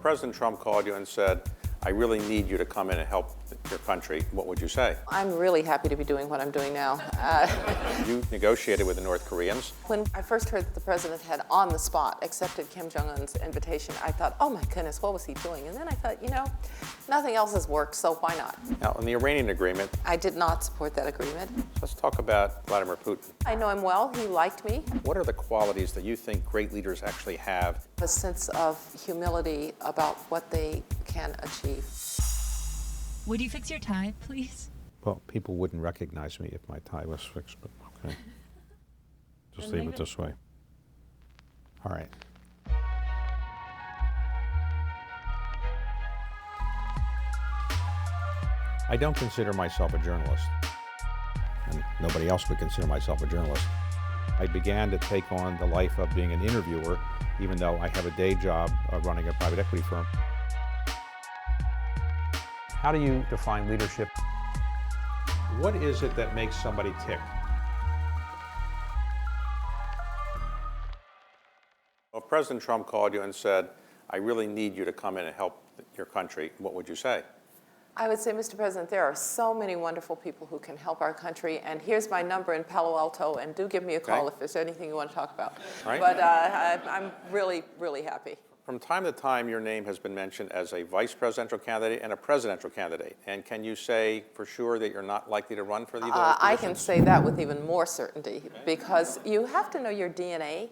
President Trump called you and said, I really need you to come in and help your country, what would you say? I'm really happy to be doing what I'm doing now. You negotiated with the North Koreans. When I first heard that the president had on the spot accepted Kim Jong-un's invitation, I thought, oh my goodness, what was he doing? And then I thought, you know, nothing else has worked, so why not? Now, in the Iranian agreement, I did not support that agreement. let's talk about Vladimir Putin. I know him well. He liked me. What are the qualities that you think great leaders actually have? A sense of humility about what they can achieve. Would you fix your tie, please? Well, people wouldn't recognize me if my tie was fixed, but okay. Just leave it this way. All right. I don't consider myself a journalist, and nobody else would consider myself a journalist. I began to take on the life of being an interviewer, even though I have a day job running a private equity firm. How do you define leadership? What is it that makes somebody tick? Well, if President Trump called you and said, I really need you to come in and help your country, what would you say? I would say, Mr. President, there are so many wonderful people who can help our country, and here's my number in Palo Alto, and do give me a call if there's anything you want to talk about. Right. But I'm really, really happy. From time to time, your name has been mentioned as a vice presidential candidate and a presidential candidate. And can you say for sure that you're not likely to run for either of those I can positions? say that with even more certainty, because you have to know your DNA.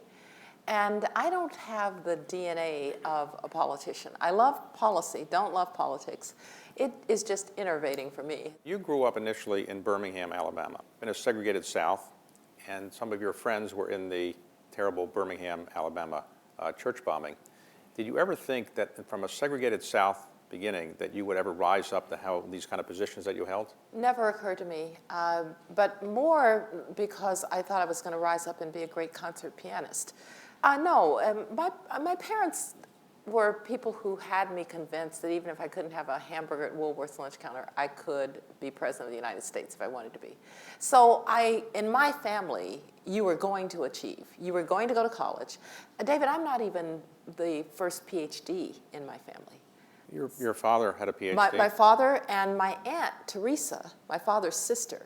And I don't have the DNA of a politician. I love policy, don't love politics. It is just innervating for me. You grew up initially in Birmingham, Alabama, in a segregated South, and some of your friends were in the terrible Birmingham, Alabama church bombing. Did you ever think that from a segregated South beginning that you would ever rise up to these kind of positions that you held? Never occurred to me, but more because I thought I was going to rise up and be a great concert pianist. No, my parents were people who had me convinced that even if I couldn't have a hamburger at Woolworth's lunch counter, I could be president of the United States if I wanted to be. So in my family, you were going to achieve. You were going to go to college. David, I'm not even the first PhD in my family. Your father had a PhD? My father and my aunt, Teresa, my father's sister.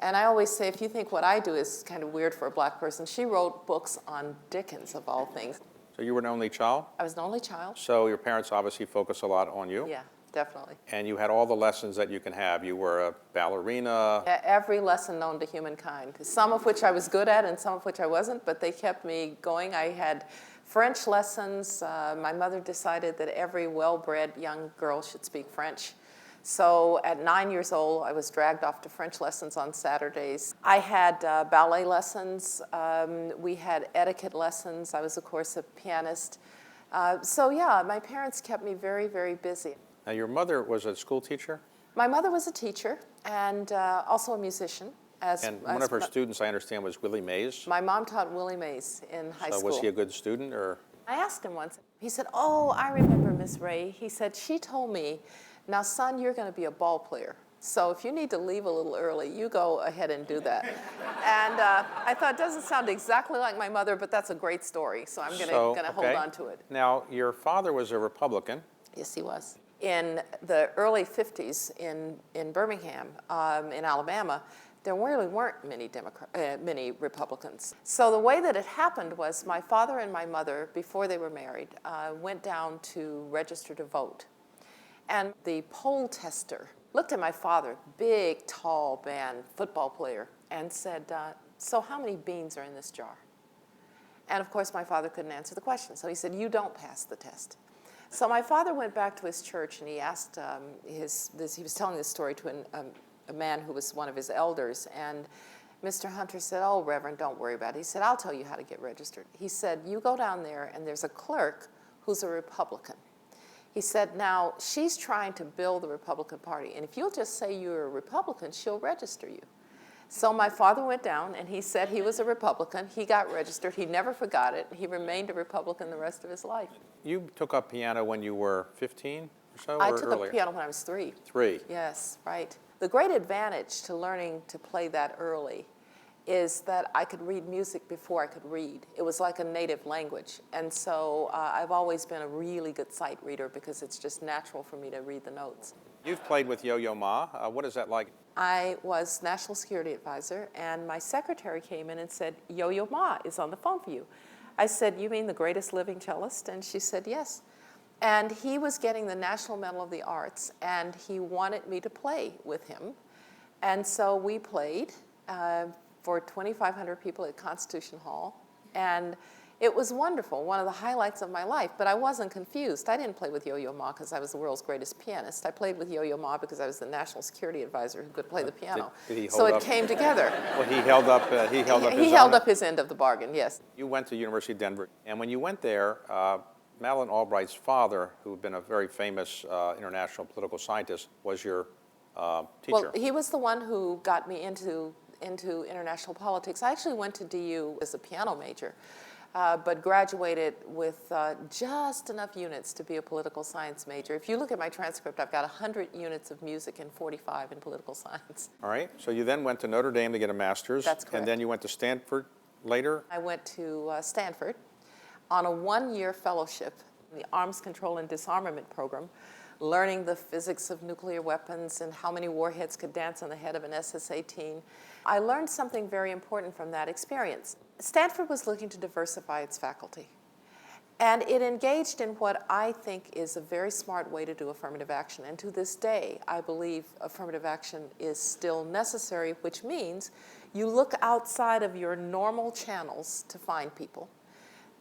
And I always say, if you think what I do is kind of weird for a black person, she wrote books on Dickens, of all things. So you were an only child? I was an only child. So your parents obviously focused a lot on you? Yeah, definitely. And you had all the lessons that you can have. You were a ballerina. Every lesson known to humankind, some of which I was good at and some of which I wasn't, but they kept me going. I had French lessons. My mother decided that every well-bred young girl should speak French. So at 9 years old, I was dragged off to French lessons on Saturdays. I had ballet lessons. We had etiquette lessons. I was, of course, a pianist. So yeah, my parents kept me very, very busy. Now, your mother was a school teacher? My mother was a teacher and also a musician. And one of her students, I understand, was Willie Mays? My mom taught Willie Mays in high school. So was he a good student, or? I asked him once. He said, oh, I remember Miss Ray. He said, she told me, now, son, you're going to be a ball player. So if you need to leave a little early, you go ahead and do that. And I thought, it doesn't sound exactly like my mother, but that's a great story. So I'm going to hold on to it. Now, your father was a Republican. Yes, he was. In the early 50s in Birmingham, in Alabama, there really weren't many Republicans. So the way that it happened was my father and my mother, before they were married, went down to register to vote. And the poll tester looked at my father, big, tall man, football player, and said, so how many beans are in this jar? And of course, my father couldn't answer the question. So he said, you don't pass the test. So my father went back to his church and he asked he was telling this story to a man who was one of his elders. And Mr. Hunter said, oh, Reverend, don't worry about it. He said, I'll tell you how to get registered. He said, you go down there and there's a clerk who's a Republican. He said, now, she's trying to build the Republican Party, and if you'll just say you're a Republican, she'll register you. So my father went down, and he said he was a Republican. He got registered. He never forgot it. He remained a Republican the rest of his life. You took up piano when you were 15 or so, I or took earlier? up piano when I was 3. 3. Yes, right. The great advantage to learning to play that early is that I could read music before I could read. It was like a native language. And so I've always been a really good sight reader because it's just natural for me to read the notes. You've played with Yo-Yo Ma. What is that like? I was National Security Advisor, and my secretary came in and said, Yo-Yo Ma is on the phone for you. I said, you mean the greatest living cellist? And she said, yes. And he was getting the National Medal of the Arts, and he wanted me to play with him. And so we played for 2,500 people at Constitution Hall. And it was wonderful, one of the highlights of my life. But I wasn't confused. I didn't play with Yo-Yo Ma because I was the world's greatest pianist. I played with Yo-Yo Ma because I was the National Security Advisor who could play the piano. Did he so hold it up? came together. Well, he held up. He held up. He held up his end of the bargain. Yes. You went to University of Denver, and when you went there, Madeleine Albright's father, who had been a very famous international political scientist, was your teacher. Well, he was the one who got me into international politics. I actually went to DU as a piano major, but graduated with just enough units to be a political science major. If you look at my transcript, I've got 100 units of music and 45 in political science. All right. So you then went to Notre Dame to get a master's. That's correct. And then you went to Stanford later. I went to Stanford on a one-year fellowship in the Arms Control and Disarmament Program, learning the physics of nuclear weapons and how many warheads could dance on the head of an SS-18. I learned something very important from that experience. Stanford was looking to diversify its faculty. And it engaged in what I think is a very smart way to do affirmative action. And to this day, I believe affirmative action is still necessary, which means you look outside of your normal channels to find people.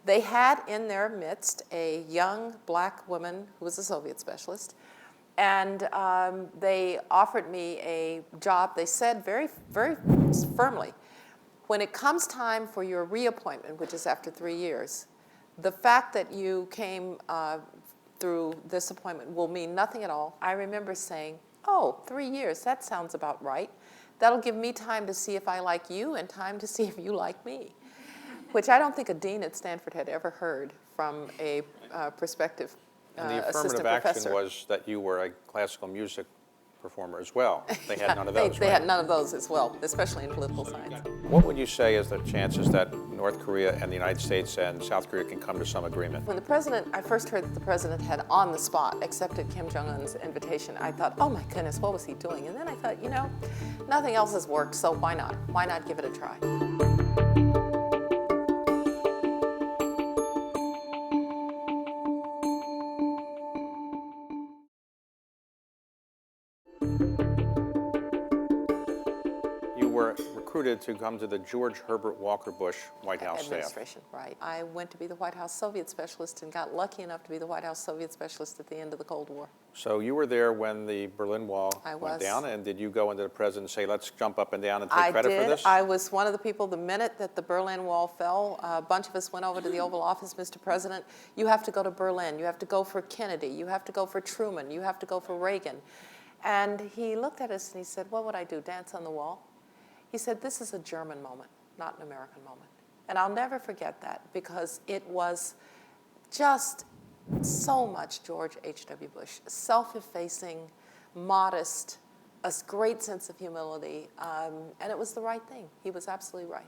They had in their midst a young black woman who was a Soviet specialist, and they offered me a job. They said very, very firmly, when it comes time for your reappointment, which is after 3 years, the fact that you came through this appointment will mean nothing at all. I remember saying, oh, 3 years, that sounds about right. That'll give me time to see if I like you and time to see if you like me, which I don't think a dean at Stanford had ever heard from a prospective And the assistant affirmative action professor. was that you were a classical music performer as well. They had none of they, those, They right? had none of those as well, especially in political science. What would you say is the chances that North Korea and the United States and South Korea can come to some agreement? When the president, I first heard that the president had on the spot accepted Kim Jong-un's invitation, I thought, oh my goodness, what was he doing? And then I thought, you know, nothing else has worked, so why not? Why not give it a try? You were recruited to come to the George Herbert Walker Bush White House staff. Administration, right. I went to be the White House Soviet specialist and got lucky enough to be the White House Soviet specialist at the end of the Cold War. So you were there when the Berlin Wall I went was. down, and did you go into the president and say, let's jump up and down and take credit for this? I was one of the people, the minute that the Berlin Wall fell, a bunch of us went over to the Oval Office, Mr. President, you have to go to Berlin, you have to go for Kennedy, you have to go for Truman, you have to go for Reagan. And he looked at us and he said, what would I do, dance on the wall? He said, this is a German moment, not an American moment. And I'll never forget that because it was just so much George H.W. Bush, self-effacing, modest, a great sense of humility, and it was the right thing. He was absolutely right.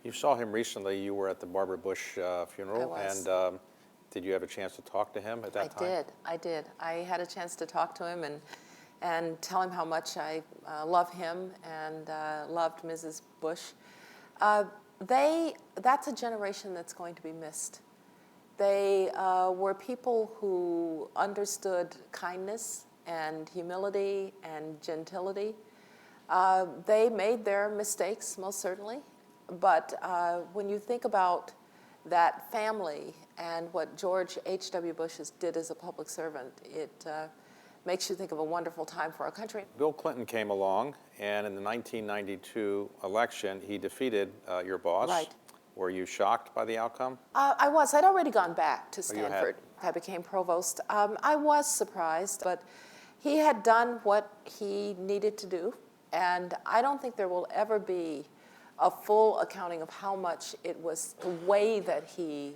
You saw him recently. You were at the Barbara Bush funeral. I was. And did you have a chance to talk to him at that time? I did. I had a chance to talk to him and tell him how much I love him and loved Mrs. Bush. That's a generation that's going to be missed. They were people who understood kindness and humility and gentility. They made their mistakes, most certainly, but when you think about that family and what George H.W. Bush did as a public servant, it makes you think of a wonderful time for our country. Bill Clinton came along, and in the 1992 election, he defeated your boss. Right. Were you shocked by the outcome? I was. I'd already gone back to you had. Stanford. I became provost. I was surprised, but he had done what he needed to do, and I don't think there will ever be a full accounting of how much it was the way that he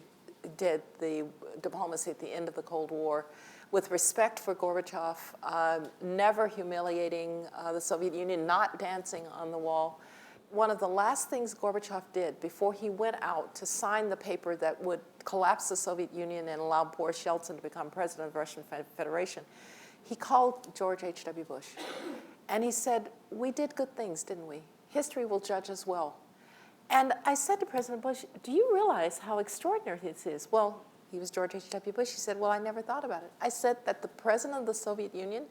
did the diplomacy at the end of the Cold War, with respect for Gorbachev, never humiliating the Soviet Union, not dancing on the wall. one of the last things Gorbachev did before he went out to sign the paper that would collapse the Soviet Union and allow Boris Yeltsin to become president of the Russian Federation, he called George H.W. Bush. And he said, we did good things, didn't we? History will judge us well. And I said to President Bush, do you realize how extraordinary this is? Well, he was George H.W. Bush. He said, well, I never thought about it. I said that the president of the Soviet Union,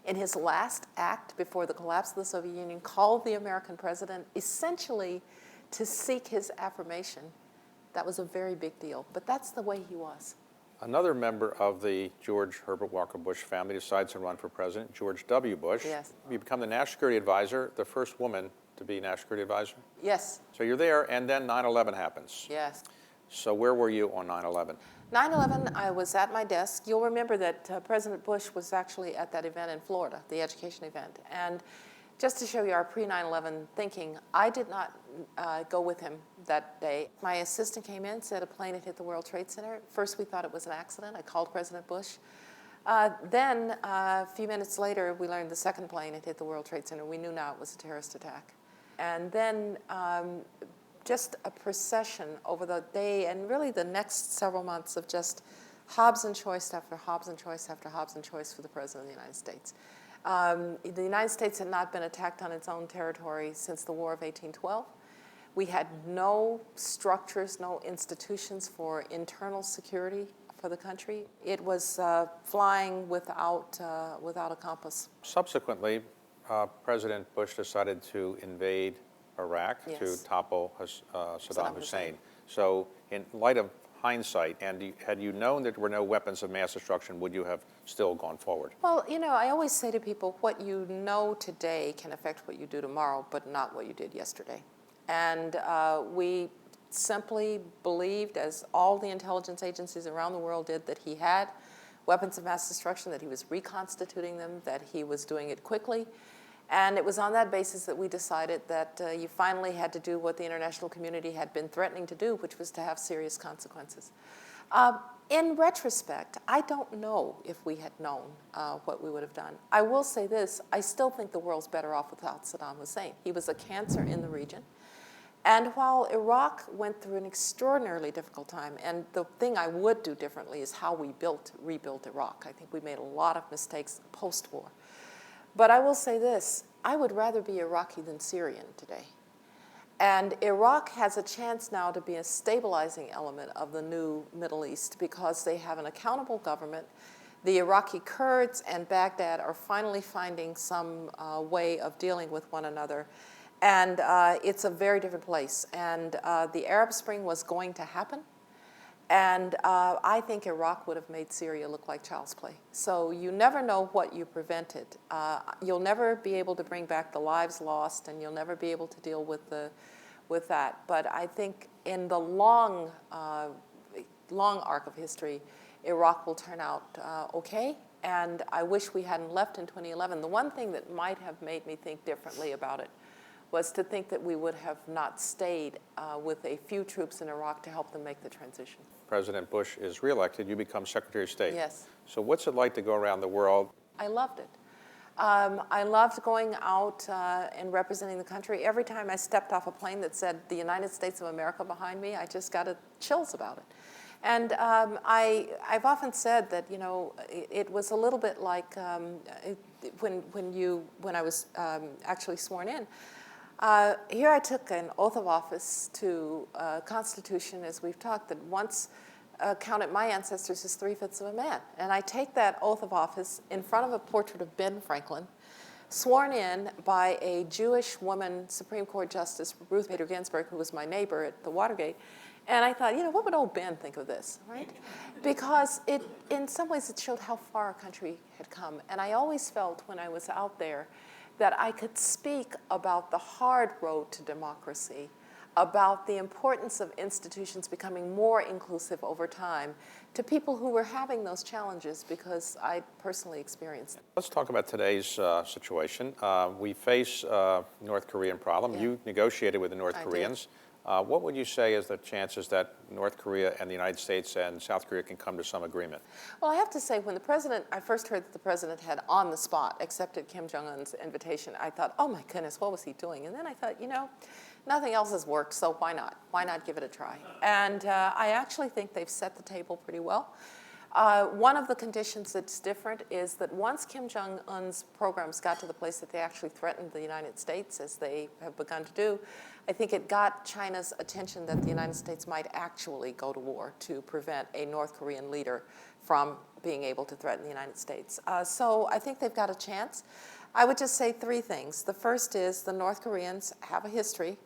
in his last act before the collapse of the Soviet Union, called the American president essentially to seek his affirmation. That was a very big deal, but that's the way he was. Another member of the George Herbert Walker Bush family decides to run for president, George W. Bush. Yes. You become the national security advisor, the first woman to be national security advisor. Yes. So you're there, and then 9/11 happens. Yes. So where were you on 9/11? 9/11, I was at my desk. You'll remember that President Bush was actually at that event in Florida, the education event. And just to show you our pre-9/11 thinking, I did not go with him that day. My assistant came in, said a plane had hit the World Trade Center. First, we thought it was an accident. I called President Bush. Then, a few minutes later, we learned the second plane had hit the World Trade Center. We knew now it was a terrorist attack. And then just a procession over the day and really the next several months of just Hobbs and choice after Hobbs and choice after Hobbs and choice for the President of the United States. The United States had not been attacked on its own territory since the War of 1812. We had no structures, no institutions for internal security for the country. It was flying without a compass. Subsequently, President Bush decided to invade Iraq Yes. to topple Saddam Hussein. So in light of hindsight, and had you known that there were no weapons of mass destruction, would you have still gone forward? Well, you know, I always say to people, what you know today can affect what you do tomorrow, but not what you did yesterday. And we simply believed, as all the intelligence agencies around the world did, that he had weapons of mass destruction, that he was reconstituting them, that he was doing it quickly. And it was on that basis that we decided that you finally had to do what the international community had been threatening to do, which was to have serious consequences. In retrospect, I don't know if we had known what we would have done. I will say this, I still think the world's better off without Saddam Hussein. He was a cancer in the region. And while Iraq went through an extraordinarily difficult time, and the thing I would do differently is how we rebuilt Iraq. I think we made a lot of mistakes post-war. But I will say this, I would rather be Iraqi than Syrian today. And Iraq has a chance now to be a stabilizing element of the new Middle East because they have an accountable government. The Iraqi Kurds and Baghdad are finally finding some way of dealing with one another. And it's a very different place. And the Arab Spring was going to happen. And I think Iraq would have made Syria look like child's play. So you never know what you prevented. You'll never be able to bring back the lives lost, and you'll never be able to deal with that. But I think in the long arc of history, Iraq will turn out okay. And I wish we hadn't left in 2011. The one thing that might have made me think differently about it was to think that we would have not stayed with a few troops in Iraq to help them make the transition. President Bush is reelected, you become Secretary of State. Yes. So what's it like to go around the world? I loved it. I loved going out and representing the country. Every time I stepped off a plane that said the United States of America behind me, I just got chills about it. And I've often said that, you know, it was a little bit like when I was actually sworn in. Here I took an oath of office to a Constitution, as we've talked, that once counted my ancestors as 3/5 of a man. And I take that oath of office in front of a portrait of Ben Franklin, sworn in by a Jewish woman Supreme Court Justice, Ruth Bader Ginsburg, who was my neighbor at the Watergate. And I thought, you know, what would old Ben think of this, right? Because in some ways it showed how far our country had come. And I always felt when I was out there that I could speak about the hard road to democracy, about the importance of institutions becoming more inclusive over time to people who were having those challenges because I personally experienced them. Let's talk about today's situation. We face North Korean problem. Yeah. You negotiated with the North I Koreans. What would you say is the chances that North Korea and the United States and South Korea can come to some agreement? Well, I have to say, when I first heard that the president had on the spot accepted Kim Jong-un's invitation, I thought, oh my goodness, what was he doing? And then I thought, nothing else has worked, so why not? Why not give it a try? And I actually think they've set the table pretty well. One of the conditions that's different is that once Kim Jong-un's programs got to the place that they actually threatened the United States, as they have begun to do, I think it got China's attention that the United States might actually go to war to prevent a North Korean leader from being able to threaten the United States. So I think they've got a chance. I would just say three things. The first is the North Koreans have a history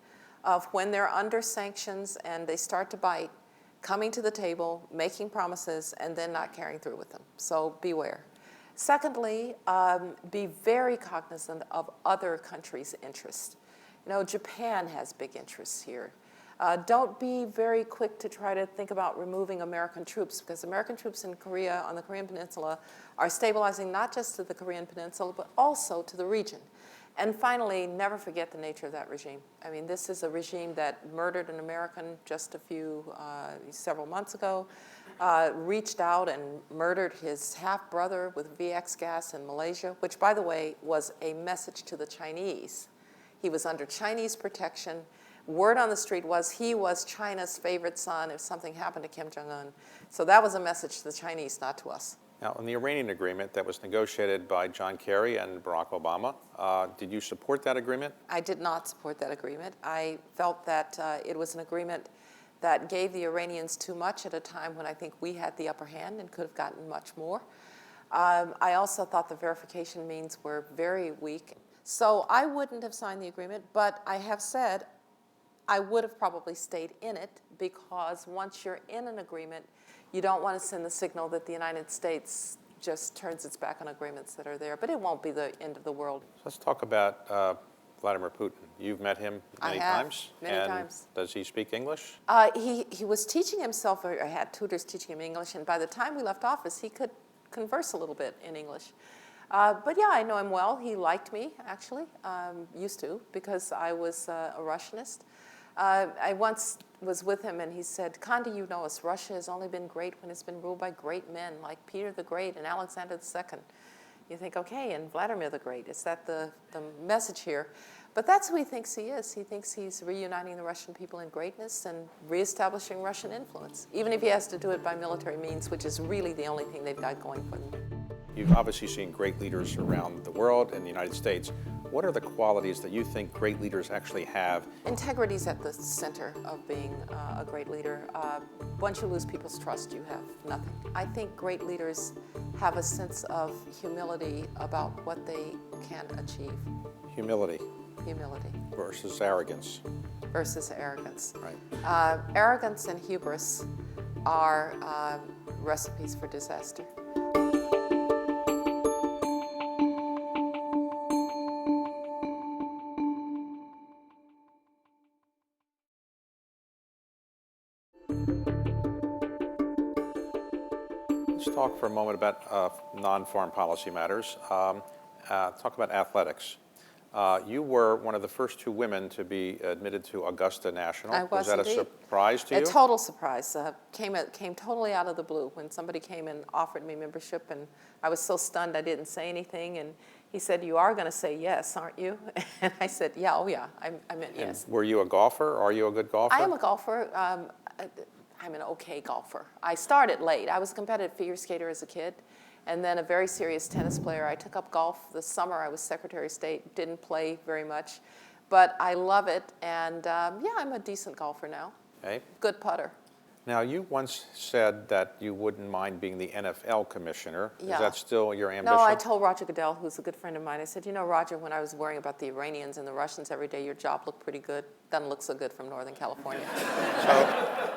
of when they're under sanctions and they start to bite, coming to the table, making promises, and then not carrying through with them. So beware. Secondly, be very cognizant of other countries' interests. Japan has big interests here. Don't be very quick to try to think about removing American troops, because American troops in Korea, on the Korean Peninsula, are stabilizing not just to the Korean Peninsula, but also to the region. And finally, never forget the nature of that regime. I mean, this is a regime that murdered an American just several months ago, reached out and murdered his half-brother with VX gas in Malaysia, which, by the way, was a message to the Chinese. He was under Chinese protection. Word on the street was he was China's favorite son if something happened to Kim Jong-un. So that was a message to the Chinese, not to us. Now, in the Iranian agreement that was negotiated by John Kerry and Barack Obama, did you support that agreement? I did not support that agreement. I felt that it was an agreement that gave the Iranians too much at a time when I think we had the upper hand and could have gotten much more. I also thought the verification means were very weak. So I wouldn't have signed the agreement, but I have said I would have probably stayed in it, because once you're in an agreement, you don't want to send the signal that the United States just turns its back on agreements that are there. But it won't be the end of the world. So let's talk about Vladimir Putin. You've met him many times. Many times. Does he speak English? He was teaching himself, or had tutors teaching him English, and by the time we left office, he could converse a little bit in English. But yeah, I know him well. He liked me, actually, used to, because I was a Russianist. I once was with him and he said, Condi, you know us, Russia has only been great when it's been ruled by great men like Peter the Great and Alexander II. You think, okay, and Vladimir the Great, is that the message here? But that's who he thinks he is. He thinks he's reuniting the Russian people in greatness and reestablishing Russian influence, even if he has to do it by military means, which is really the only thing they've got going for them. You've obviously seen great leaders around the world and the United States. What are the qualities that you think great leaders actually have? Integrity is at the center of being a great leader. Once you lose people's trust, you have nothing. I think great leaders have a sense of humility about what they can achieve. Humility. Humility. Versus arrogance. Versus arrogance. Right. Arrogance and hubris are recipes for disaster. Let's talk for a moment about non-foreign policy matters. Talk about athletics. You were one of the first two women to be admitted to Augusta National. I was that indeed. A surprise to you? A total surprise. Came totally out of the blue when somebody came and offered me membership, and I was so stunned I didn't say anything. And he said, "You are going to say yes, aren't you?" And I said, "Yeah, oh yeah, I meant yes." And were you a golfer? Are you a good golfer? I am a golfer. I'm an okay golfer. I started late. I was a competitive figure skater as a kid, and then a very serious tennis player. I took up golf the summer I was Secretary of State, didn't play very much, but I love it, and yeah, I'm a decent golfer now. Okay. Good putter. Now, you once said that you wouldn't mind being the NFL commissioner. Yeah. Is that still your ambition? No, I told Roger Goodell, who's a good friend of mine, I said, you know, Roger, when I was worrying about the Iranians and the Russians every day, your job looked pretty good. Doesn't look so good from Northern California.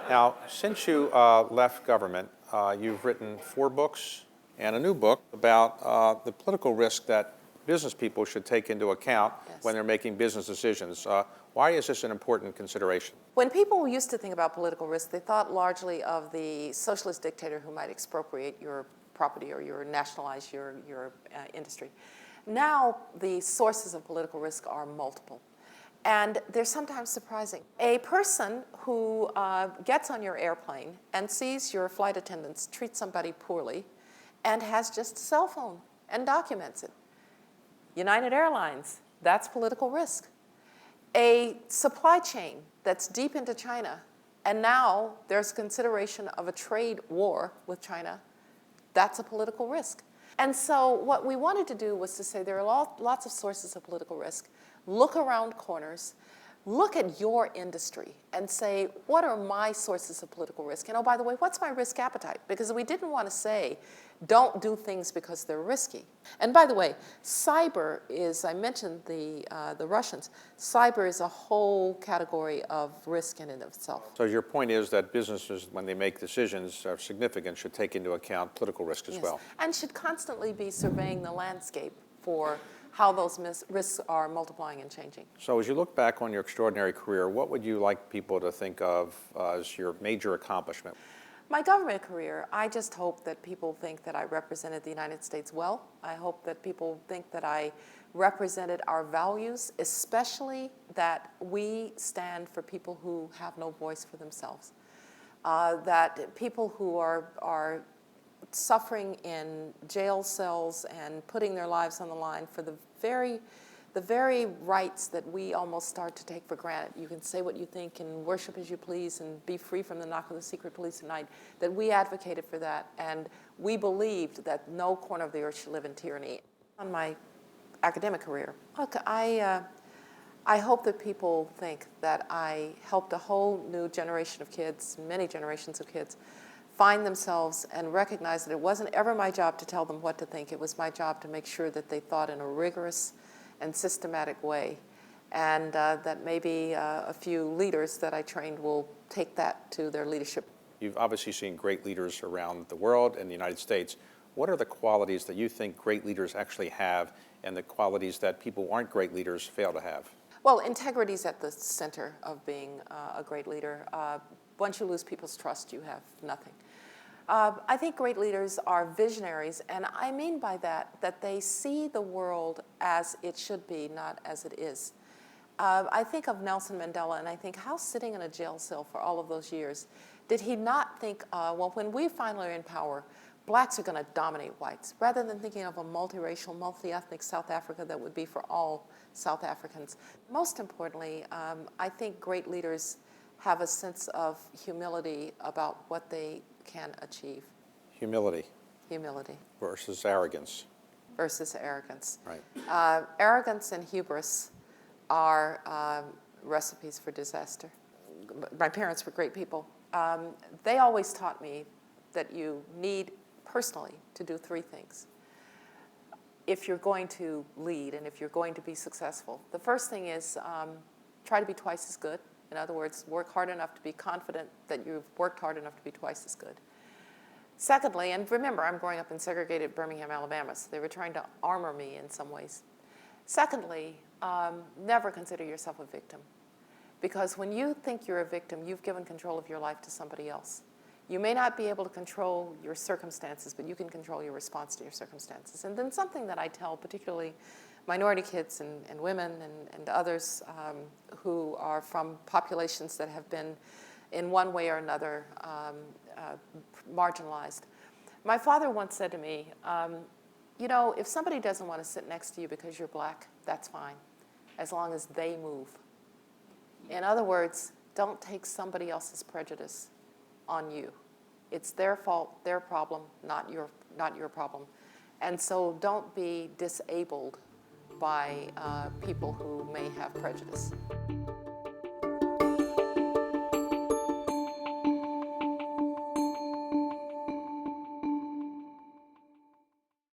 Now, since you left government, you've written 4 books and a new book about the political risk that business people should take into account when they're making business decisions. Why is this an important consideration? When people used to think about political risk, they thought largely of the socialist dictator who might expropriate your property or nationalize your industry. Now, the sources of political risk are multiple. And they're sometimes surprising. A person who gets on your airplane and sees your flight attendants treat somebody poorly and has just a cell phone and documents it. United Airlines, that's political risk. A supply chain that's deep into China, and now there's consideration of a trade war with China, that's a political risk. And so what we wanted to do was to say there are lots of sources of political risk. Look around corners, look at your industry and say, what are my sources of political risk? And oh, by the way, what's my risk appetite? Because we didn't want to say, don't do things because they're risky. And by the way, cyber is, I mentioned the Russians, cyber is a whole category of risk in and of itself. So your point is that businesses, when they make decisions of significance, should take into account political risk as well. And should constantly be surveying the landscape for how those risks are multiplying and changing. So as you look back on your extraordinary career, what would you like people to think of as your major accomplishment? My government career, I just hope that people think that I represented the United States well. I hope that people think that I represented our values, especially that we stand for people who have no voice for themselves. That people who are suffering in jail cells and putting their lives on the line for the very rights that we almost start to take for granted. You can say what you think and worship as you please and be free from the knock of the secret police at night, that we advocated for that, and we believed that no corner of the earth should live in tyranny. On my academic career, look, I hope that people think that I helped a whole new generation of kids, many generations of kids, find themselves and recognize that it wasn't ever my job to tell them what to think. It was my job to make sure that they thought in a rigorous and systematic way, and that maybe a few leaders that I trained will take that to their leadership. You've obviously seen great leaders around the world and the United States. What are the qualities that you think great leaders actually have, and the qualities that people who aren't great leaders fail to have? Well, integrity is at the center of being a great leader. Once you lose people's trust, you have nothing. I think great leaders are visionaries, and I mean by that they see the world as it should be, not as it is. I think of Nelson Mandela, and I think, how sitting in a jail cell for all of those years, did he not think, well, when we finally are in power, blacks are going to dominate whites, rather than thinking of a multiracial, multi-ethnic South Africa that would be for all South Africans. Most importantly, I think great leaders have a sense of humility about what they can achieve. Humility. Humility. Versus arrogance. Versus arrogance. Right. Arrogance and hubris are recipes for disaster. My parents were great people. They always taught me that you need personally to do three things if you're going to lead and if you're going to be successful. The first thing is try to be twice as good. In other words, work hard enough to be confident that you've worked hard enough to be twice as good. Secondly, and remember, I'm growing up in segregated Birmingham, Alabama, so they were trying to armor me in some ways. Secondly, never consider yourself a victim. Because when you think you're a victim, you've given control of your life to somebody else. You may not be able to control your circumstances, but you can control your response to your circumstances. And then something that I tell particularly minority kids and women and others who are from populations that have been in one way or another marginalized. My father once said to me, you know, if somebody doesn't want to sit next to you because you're black, that's fine, as long as they move. In other words, don't take somebody else's prejudice on you. It's their fault, their problem, not your problem. And so don't be disabled by people who may have prejudice.